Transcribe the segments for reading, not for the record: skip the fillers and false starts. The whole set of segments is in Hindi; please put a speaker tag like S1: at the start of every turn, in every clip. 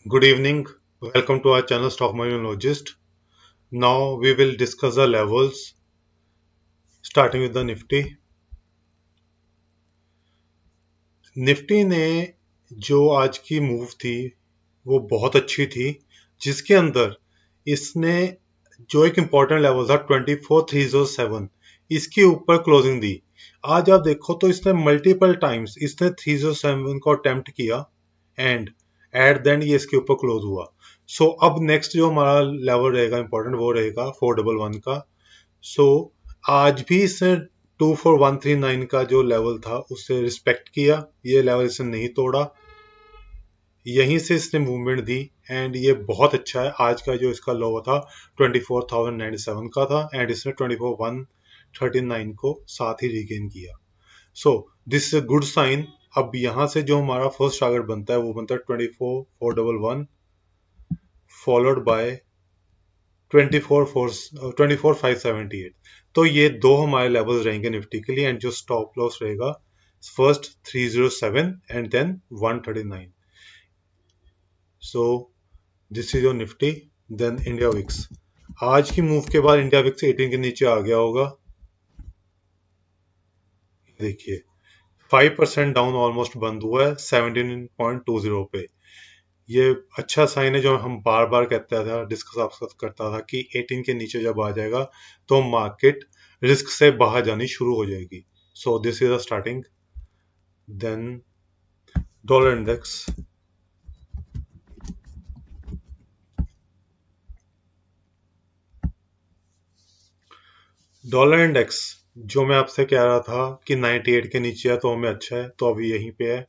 S1: Good evening. Welcome to our channel Stock Monologist. Now we will discuss the levels starting with the Nifty. Nifty ने जो आज की मूव थी वो बहुत अच्छी थी, जिसके अंदर इसने जो एक इम्पॉर्टेंट लेवल था 24307 इसके ऊपर क्लोजिंग दी। आज आप देखो तो इसने मल्टीपल टाइम्स इसने 307 को अटेम्प्ट किया एंड एट द एंड ये इसके ऊपर क्लोज हुआ। अब नेक्स्ट जो हमारा लेवल रहेगा इम्पोर्टेंट वो रहेगा 411 का। आज भी इसने 24139 का जो लेवल था उससे रिस्पेक्ट किया, ये लेवल इसने नहीं तोड़ा, यहीं से इसने मूवमेंट दी एंड ये बहुत अच्छा है। आज का जो इसका लो था 24,097 का था एंड इसने 24,139 को साथ ही रिगेन किया। This is a good sign. अब यहाँ से जो हमारा फर्स्ट टारगेट बनता है वो बनता है 24,411 फॉलोड बाय 24,578। तो ये दो हमारे लेवल्स रहेंगे निफ्टी के लिए एंड जो स्टॉप लॉस रहेगा first 307 and then 139। So this is your Nifty. Then India VIX, आज की मूव के बाद इंडिया विक्स 18 के नीचे आ गया होगा। देखिए 5% डाउन ऑलमोस्ट बंद हुआ है 17.20 पे। ये अच्छा साइन है, जो हम बार बार कहता था, डिस्कस आपके साथ करता था कि 18 के नीचे जब आ जाएगा तो मार्केट रिस्क से बाहर जानी शुरू हो जाएगी। So this is a starting. Then dollar index, dollar index जो मैं आपसे कह रहा था कि 98 के नीचे है तो हमें अच्छा है, तो अभी यहीं पे है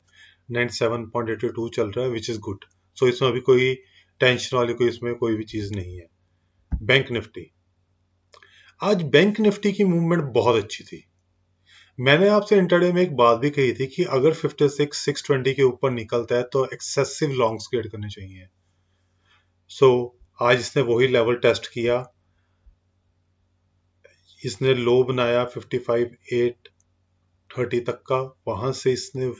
S1: 97.82 चल रहा है विच इज गुड। इसमें अभी कोई टेंशन वाली कोई इसमें कोई भी चीज नहीं है। बैंक निफ्टी, आज बैंक निफ्टी की मूवमेंट बहुत अच्छी थी। मैंने आपसे इंटरडे में एक बात भी कही थी कि अगर 56,620 के ऊपर निकलता है तो एक्सेसिव लॉन्ग्स क्रिएट करने चाहिए। आज इसने वही लेवल टेस्ट किया, इसने लो बनाया 55,830 तक का, वहां से इसने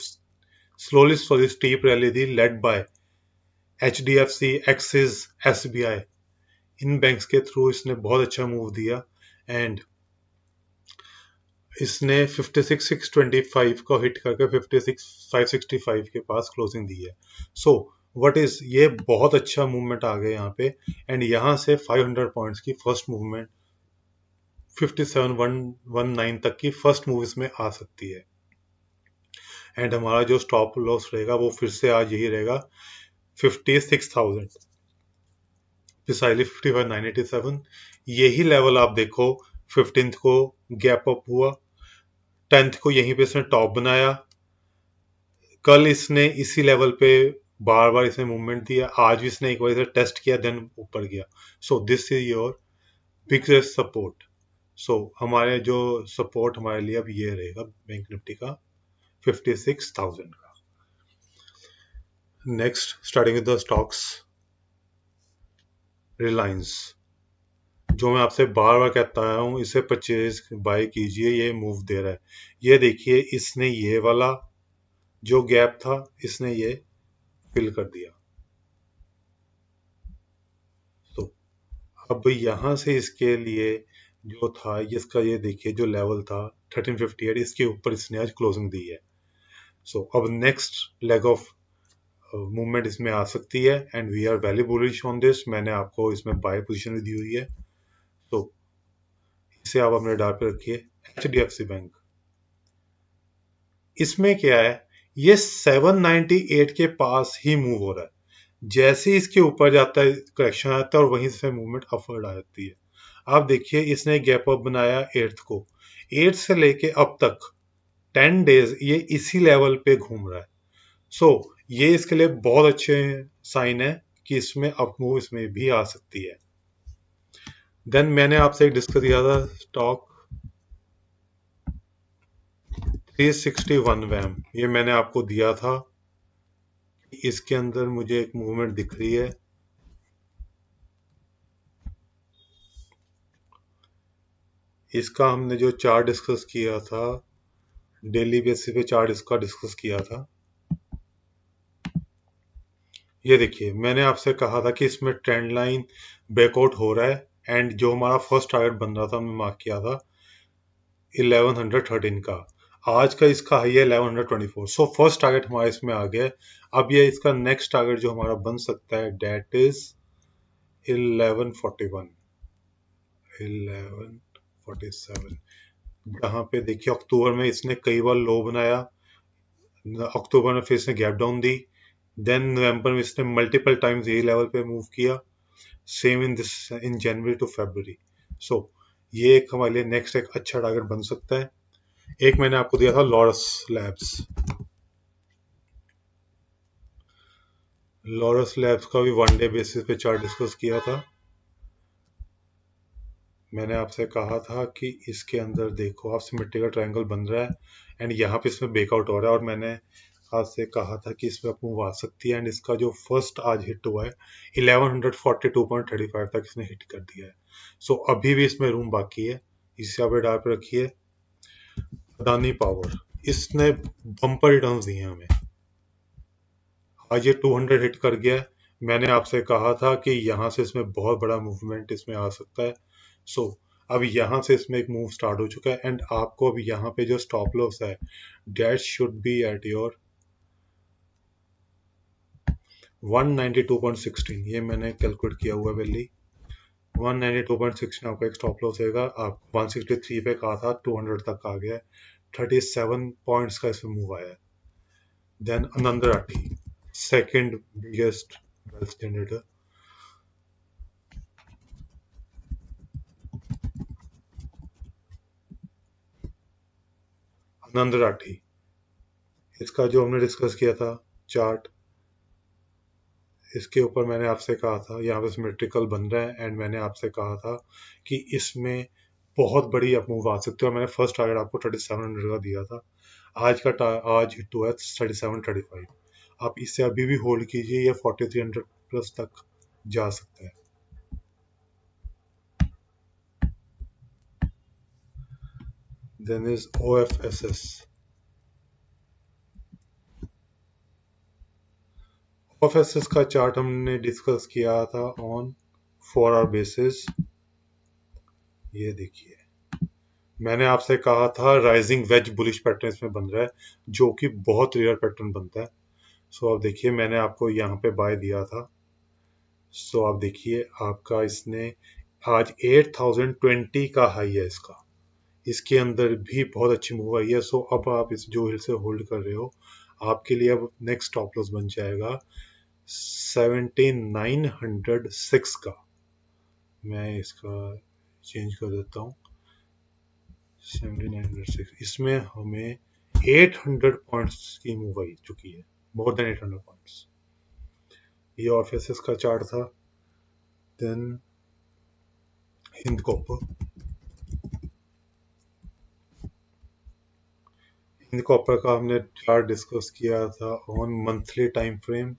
S1: slowly slowly steep rally the led by HDFC, axis, SBI। In banks के थ्रू इसने बहुत अच्छा मूव दिया एंड इसने 56,625 को हिट करके 56,565 के पास क्लोजिंग दी है। व्हाट इज ये बहुत अच्छा मूवमेंट आ गया यहाँ पे एंड यहाँ से 500 पॉइंट्स की फर्स्ट मूवमेंट 57,119 तक की फर्स्ट मूव इसमें आ सकती है एंड हमारा जो स्टॉप लॉस रहेगा वो फिर से आज यही रहेगा 56,000, प्रिसाइजली 55,987। यही लेवल आप देखो 15th को गैप अप हुआ, 10th को यहीं पे इसने टॉप बनाया, कल इसने इसी लेवल पे बार बार इसने मूवमेंट दिया, आज भी इसने एक बार इसे टेस्ट किया देन ऊपर गया। This is your biggest support. हमारे जो सपोर्ट हमारे लिए अब ये रहेगा बैंक निफ्टी का 56,000 का। Next starting with the stocks, Reliance जो मैं आपसे बार बार कहता आया हूँ इसे परचेज बाय कीजिए, ये मूव दे रहा है। ये देखिए इसने ये वाला जो गैप था इसने ये फिल कर दिया। तो अब यहां से इसके लिए जो था इसका ये देखिए जो लेवल था 1358, इसके ऊपर इसने आज क्लोजिंग दी है। अब नेक्स्ट लेग ऑफ मूवमेंट इसमें आ सकती है and we are very bullish on this. मैंने आपको इसमें बाय पोजीशन भी दी हुई है, तो इसे आप अपने डार पे रखिए। HDFC बैंक, इसमें क्या है, ये 798 के पास ही मूव हो रहा है। जैसे ही इसके ऊपर जाता है करेक्शन आता है और वहीं से मूवमेंट अपवर्ड आ जाती है। आप देखिए इसने गैप अप बनाया 8th को, 8 से लेके अब तक 10 डेज ये इसी लेवल पे घूम रहा है। ये इसके लिए बहुत अच्छे साइन है कि इसमें अप मूव इसमें भी आ सकती है। देन मैंने आपसे एक डिस्कस किया था स्टॉक 361 वैम, ये मैंने आपको दिया था। इसके अंदर मुझे एक मूवमेंट दिख रही है, इसका हमने जो चार्ट डिस्कस किया था, डेली बेसिस पे चार्ट इसका डिस्कस किया था। ये देखिए, मैंने आपसे कहा था कि इसमें ट्रेंड लाइन ब्रेकआउट हो रहा है, एंड जो हमारा फर्स्ट टारगेट बन रहा था हमने मार्क किया था 1113 का। आज का इसका हाई है 1124, सो फर्स्ट टारगेट हमारा इसमें आ गया है। अब ये इसका नेक्स्ट टारगेट जो हमारा बन सकता है डेट इज 1141, 1147, जहाँ पे देखिए अक्टूबर में इसने कई बार लो बनाया, अक्टूबर में फिर इसने गैप डाउन दी, देन नवंबर में इसने मल्टीपल टाइम्स यही लेवल पे मूव किया, सेम इन जनवरी टू फरवरी। सो ये एक हमारे लिए नेक्स्ट एक अच्छा टारगेट बन सकता है। एक मैंने आपको दिया था लॉरस लैब्स, लॉरस लैब्स का भी वन डे बेसिस पे चार्ट डिस्कस किया था। मैंने आपसे कहा था कि इसके अंदर देखो आप सिमेट्रिकल ट्रायंगल बन रहा है, एंड यहाँ पे इसमें ब्रेकआउट हो रहा है, और मैंने आपसे कहा था कि इसमें मूव आ सकती है, एंड इसका जो फर्स्ट आज हिट हुआ है 1142.35 तक इसने हिट कर दिया है। सो अभी भी इसमें रूम बाकी है, इसे आप डाल पे रखिए। अदानी पावर, इसने बम्पर रिटर्न्स दिए हैं हमें, आज ये 200 हिट कर गया है। मैंने आपसे कहा था कि यहाँ से इसमें बहुत बड़ा मूवमेंट इसमें आ सकता है। सो अब यहाँ से इसमें एक मूव स्टार्ट हो चुका है, एंड आपको अब यहाँ पे जो स्टॉप लॉस है that should be at your 192.16, ये मैंने कैलकुलेट किया हुआ है पहले। 192.16 आपका एक स्टॉप लॉस होगा। आप 163 पे कहा था, 200 तक आ गया है, 37 पॉइंट्स का इसमें मूव आया है। Then Anand Rathi, second biggest wealth generator, Anand Rathi, इसका जो हमने डिस्कस किया था चार्ट, इसके ऊपर मैंने आपसे कहा था यहाँ पे सिमेट्रिकल बन रहा है, एंड मैंने आपसे कहा था कि इसमें बहुत बड़ी अप मूव आ सकती है, और मैंने फर्स्ट टारगेट आपको 3700 का दिया था। आज हिट हुआ है 3735। आप इसे अभी भी होल्ड कीजिए, या 4300 प्लस तक जा सकता है। देन इज OFSS, OFSS का चार्ट हमने डिस्कस किया था ऑन 4 आवर बेसिस। ये देखिए, मैंने आपसे कहा था राइजिंग वेज बुलिश पैटर्न इसमें बन रहा है, जो कि बहुत रेयर पैटर्न बनता है। सो आप देखिए, मैंने आपको यहाँ पे बाय दिया था। सो आप देखिए, आपका इसने आज 8020 का हाई है इसका, इसके अंदर भी बहुत अच्छी मूव आई है। सो अब आप इस जो हिल से होल्ड कर रहे हो, आपके लिए अब नेक्स्ट स्टॉप लॉस बन जाएगा 17906 का। मैं इसका चेंज कर देता हूँ, 17906। इसमें हमें 800 पॉइंट्स की मूव आई चुकी है, मोर देन 800 पॉइंट्स। ये ऑफिस का चार्ट था। Then Hind copper, Hind copper का हमने चार्ट डिस्कस किया था ऑन मंथली टाइम फ्रेम।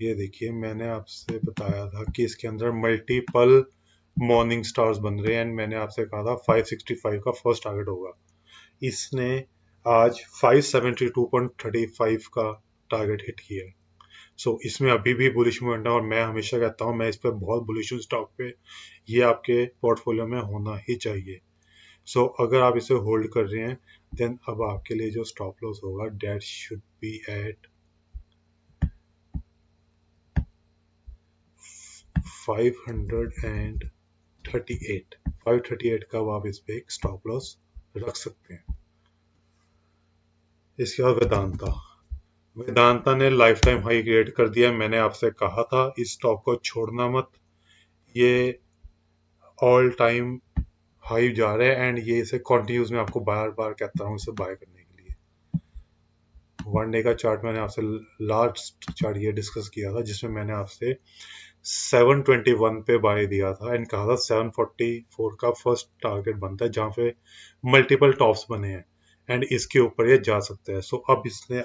S1: ये देखिए, मैंने आपसे बताया था कि इसके अंदर मल्टीपल मॉर्निंग स्टार्स बन रहे हैं, एंड मैंने आपसे कहा था 565 का फर्स्ट टारगेट होगा। इसने आज 572.35 का टारगेट हिट किया है। सो इसमें अभी भी बुलिश मूवमेंट है, और मैं हमेशा कहता हूँ मैं इस पर बहुत बुलिश हूँ स्टॉक पे, ये आपके पोर्टफोलियो में होना ही चाहिए। सो अगर आप इसे होल्ड कर रहे हैं, देन अब आपके लिए जो स्टॉप लॉस होगा डेट शुड बी एट 538, 538 का आप इस पे एक स्टॉप लॉस रख सकते हैं। इसके बाद वेदांता, वेदांता ने लाइफ टाइम हाई क्रिएट कर दिया। मैंने आपसे कहा था इस स्टॉक को छोड़ना मत, ये ऑल टाइम हाई जा रहा है, एंड ये इसे कॉन्टिन्यूस में आपको बार बार कहता हूँ इसे बाय करने के लिए। वन डे का चार्ट मैंने आपसे लास्ट चार्ट ये डिस्कस किया था, जिसमें मैंने आपसे 721 पे बाय दिया था, एंड कहा था 744 का फर्स्ट टारगेट बनता है, जहाँ पे मल्टीपल टॉप्स बने हैं, एंड इसके ऊपर ये जा सकता है। सो अब इसने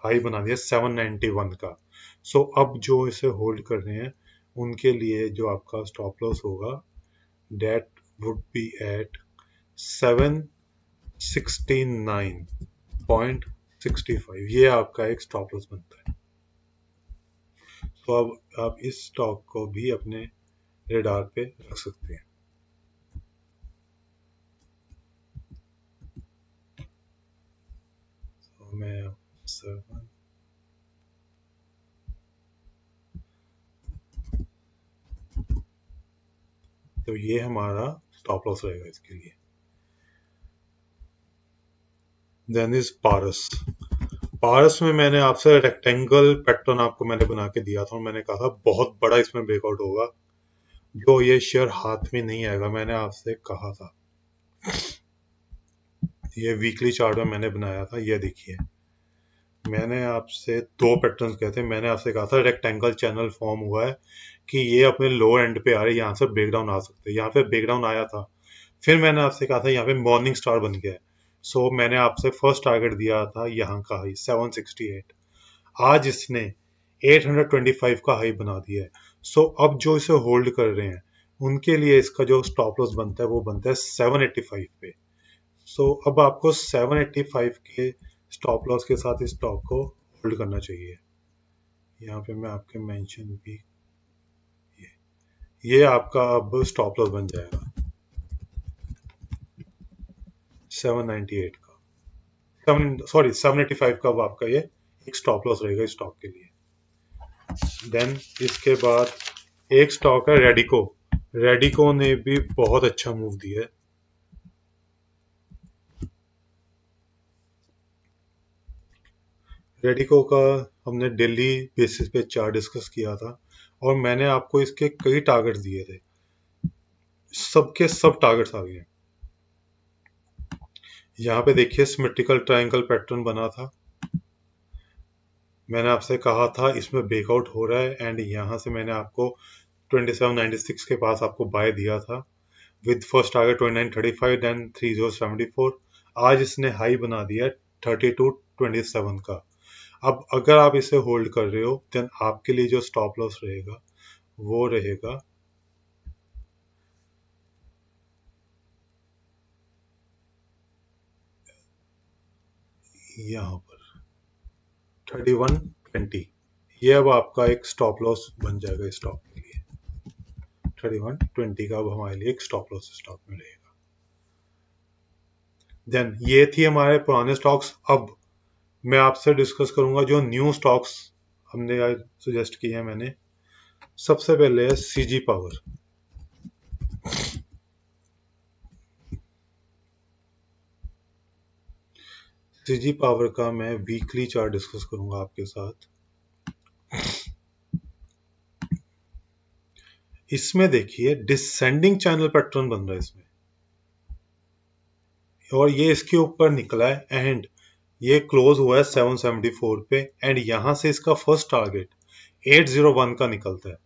S1: हाई बना दिया 791 का। सो अब जो इसे होल्ड कर रहे हैं उनके लिए जो आपका स्टॉप लॉस होगा डेट वुड बी एट 769, 0.65 ये आपका एक स्टॉप लॉस बनता है। तो अब आप इस स्टॉक को भी अपने रेडार पे रख सकते हैं। तो मैं 7 तो ये हमारा स्टॉप लॉस रहेगा इसके लिए। देन इज पारस। पारस में मैंने आपसे रेक्टेंगल पैटर्न आपको मैंने बना के दिया था और मैंने कहा था बहुत बड़ा इसमें ब्रेकआउट होगा, जो ये शेयर हाथ में नहीं आएगा, मैंने आपसे कहा था। ये वीकली चार्ट में मैंने बनाया था, ये देखिए मैंने आपसे दो पैटर्न कहे थे। मैंने आपसे कहा था रेक्टेंगल चैनल फॉर्म हुआ है कि ये अपने लोअर एंड पे आ रहे हैं, यहाँ से ब्रेकडाउन आ सकते हैं। यहाँ पे ब्रेकडाउन आया था, फिर मैंने आपसे कहा था यहाँ पे मॉर्निंग स्टार बन गया है। सो मैंने आपसे फर्स्ट टारगेट दिया था यहाँ का हाई 768। आज इसने 825 का हाई बना दिया है। सो अब जो इसे होल्ड कर रहे हैं उनके लिए इसका जो स्टॉप लॉस बनता है वो बनता है 785 पे। सो अब आपको 785 के स्टॉप लॉस के साथ इस स्टॉक को होल्ड करना चाहिए। यहाँ पे मैं आपके मेंशन भी, ये आपका अब स्टॉप लॉस बन जाएगा 798 का, 785 का अब आपका ये एक स्टॉप लॉस रहेगा इस स्टॉक के लिए। देन इसके बाद एक स्टॉक है रेडिको। रेडिको ने भी बहुत अच्छा मूव दिया है। रेडिको का हमने डेली बेसिस पे चार्ट डिस्कस किया था और मैंने आपको इसके कई टारगेट्स दिए थे, सबके सब टारगेट्स आ गए हैं। यहाँ पे देखिए सिमेट्रिकल ट्रायंगल पैटर्न बना था, मैंने आपसे कहा था इसमें ब्रेकआउट हो रहा है एंड यहाँ से मैंने आपको 2796 के पास आपको बाय दिया था विद फर्स्ट टारगेट 2935 देन 3074। आज इसने हाई बना दिया 3227 का। अब अगर आप इसे होल्ड कर रहे हो देन आपके लिए जो स्टॉप लॉस रहेगा वो रहेगा यहाँ पर 3120। ये अब आपका एक स्टॉप लॉस बन जाएगा इस स्टॉक के लिए। 3120 का अब हमारे लिए एक स्टॉप लॉस स्टॉक में रहेगा। देन ये थी हमारे पुराने स्टॉक्स। अब मैं आपसे डिस्कस करूंगा जो न्यू स्टॉक्स हमने आज सजेस्ट किए हैं मैंने। सबसे पहले है सीजी पावर। सीजी पावर का मैं वीकली चार्ट डिस्कस करूंगा आपके साथ। इसमें देखिए डिसेंडिंग चैनल पैटर्न बन रहा है इसमें और ये इसके ऊपर निकला है एंड ये क्लोज हुआ है 774 पे एंड यहां से इसका फर्स्ट टारगेट 801 का निकलता है।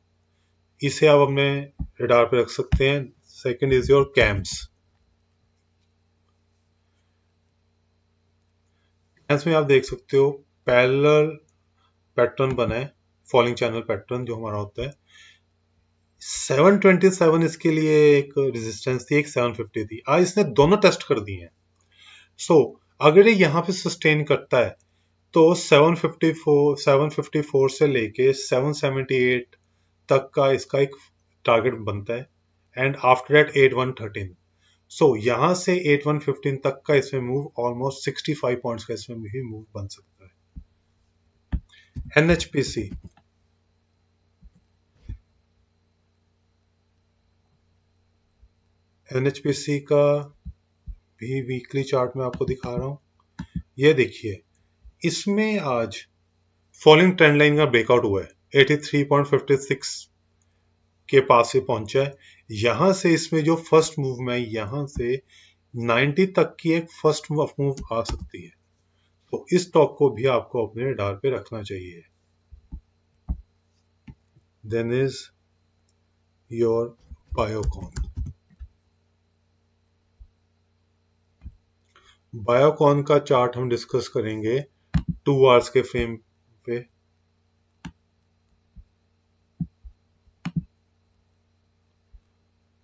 S1: इसे आप अपने रडार पे रख सकते हैं। Second is your camps. Camps में आप देख सकते हो पैरेलल पैटर्न बना है, फॉलिंग चैनल पैटर्न जो हमारा होता है। 727 इसके लिए एक रेजिस्टेंस थी, एक 750 थी। आज इसने दोनों टेस्ट कर दिए हैं। सो अगर ये यहाँ पे सस्टेन करता है तो 754 से लेके 778 तक का इसका एक टारगेट बनता है एंड आफ्टर दैट 8113। सो यहाँ से 8115 तक का इसमें मूव ऑलमोस्ट 65 पॉइंट्स का इसमें भी मूव बन सकता है। एनएचपीसी एनएचपीसी का भी वीकली चार्ट में आपको दिखा रहा हूं। ये देखिए इसमें आज फॉलिंग ट्रेंड लाइन का ब्रेकआउट हुआ है, 83.56 के पास से पहुंचा है। यहां से इसमें जो फर्स्ट मूव में यहां से 90 तक की एक फर्स्ट मूव आ सकती है। तो इस स्टॉक को भी आपको अपने रडार पे रखना चाहिए। Then is your Biocon. Biocon का चार्ट हम डिस्कस करेंगे 2 आवर्स के फ्रेम पे।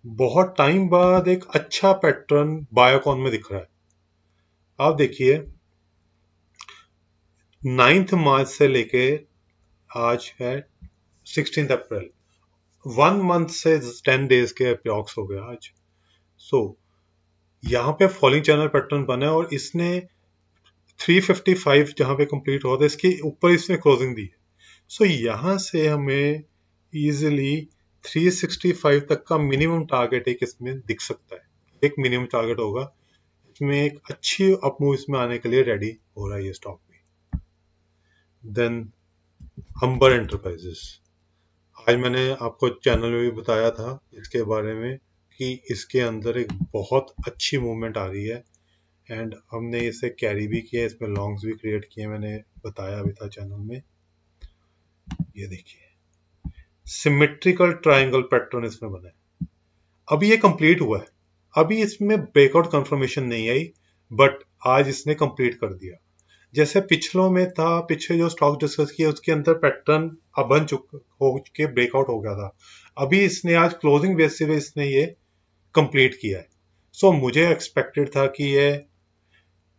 S1: बहुत टाइम बाद एक अच्छा पैटर्न बायोकॉन में दिख रहा है। आप देखिए 9 मार्च से लेके आज है 16 अप्रैल, 1 मंथ से 10 डेज के अप्रॉक्स हो गया आज। सो यहाँ पे फॉलिंग चैनल पैटर्न बना है और इसने 355 जहां पे कंप्लीट हुआ था इसके ऊपर इसने क्लोजिंग दी है। सो यहाँ से हमें इजिली 365 तक का मिनिमम टारगेट एक इसमें दिख सकता है, एक मिनिमम टारगेट होगा इसमें, एक अच्छी अपमूव इसमें आने के लिए रेडी हो रहा है ये स्टॉक भी। देन अंबर एंटरप्राइजेस, आज मैंने आपको चैनल में भी बताया था इसके बारे में कि इसके अंदर एक बहुत अच्छी मूवमेंट आ रही है एंड हमने इसे कैरी भी किया, इसमें लॉन्ग्स भी क्रिएट किए, मैंने बताया भी था चैनल में। ये देखिए सिमेट्रिकल ट्रायंगल पैटर्न इसमें बना है, अभी ये कंप्लीट हुआ है, अभी इसमें ब्रेकआउट कंफर्मेशन नहीं आई बट आज इसने कंप्लीट कर दिया। जैसे पिछलों में था, पिछले जो स्टॉक डिस्कस किया उसके अंदर पैटर्न अब बन चुका हो के ब्रेकआउट हो गया था, अभी इसने आज क्लोजिंग बेसिस पे इसने ये कंप्लीट किया है। सो मुझे एक्सपेक्टेड था कि ये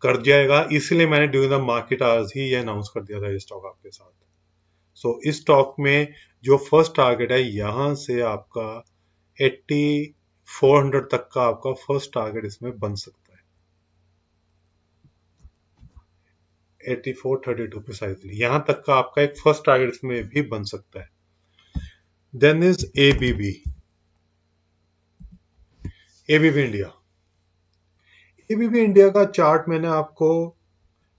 S1: कर जाएगा, इसलिए मैंने ड्यूरिंग द मार्केट आवर्स ही ये अनाउंस कर दिया था ये स्टॉक आपके साथ। सो इस स्टॉक में जो फर्स्ट टारगेट है यहां से आपका 8400 तक का आपका फर्स्ट टारगेट इसमें बन सकता है, 8432 प्रिसाइजली, यहां तक का आपका एक फर्स्ट टारगेट इसमें भी बन सकता है। Then is ABB, ABB India. ABB India का चार्ट मैंने आपको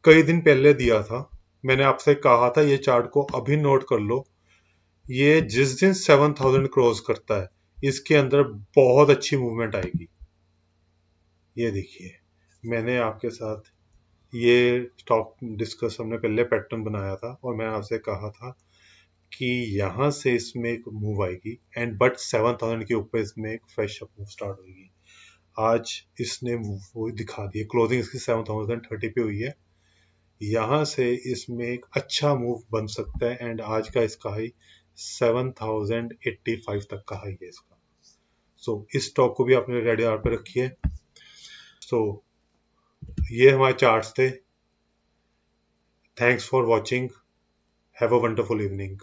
S1: कई दिन पहले दिया था, मैंने आपसे कहा था ये चार्ट को अभी नोट कर लो, ये जिस दिन 7000 क्रॉस करता है इसके अंदर बहुत अच्छी मूवमेंट आएगी। ये देखिए मैंने आपके साथ ये स्टॉक डिस्कस, हमने पहले पैटर्न बनाया था और मैंने आपसे कहा था कि यहाँ से इसमें एक मूव आएगी एंड बट 7000 के ऊपर इसमें एक फ्रेश अप मूव स्टार्ट होगी। आज इसने वो दिखा दिया, क्लोजिंग इसकी 7030 पे हुई है, यहाँ से इसमें एक अच्छा मूव बन सकता है एंड आज का इसका हाई 7085 तक का हाई है इसका। सो इस स्टॉक को भी आपने रेडी आर पे रखिए। सो ये हमारे चार्ट्स थे। Thanks for watching, have a wonderful evening.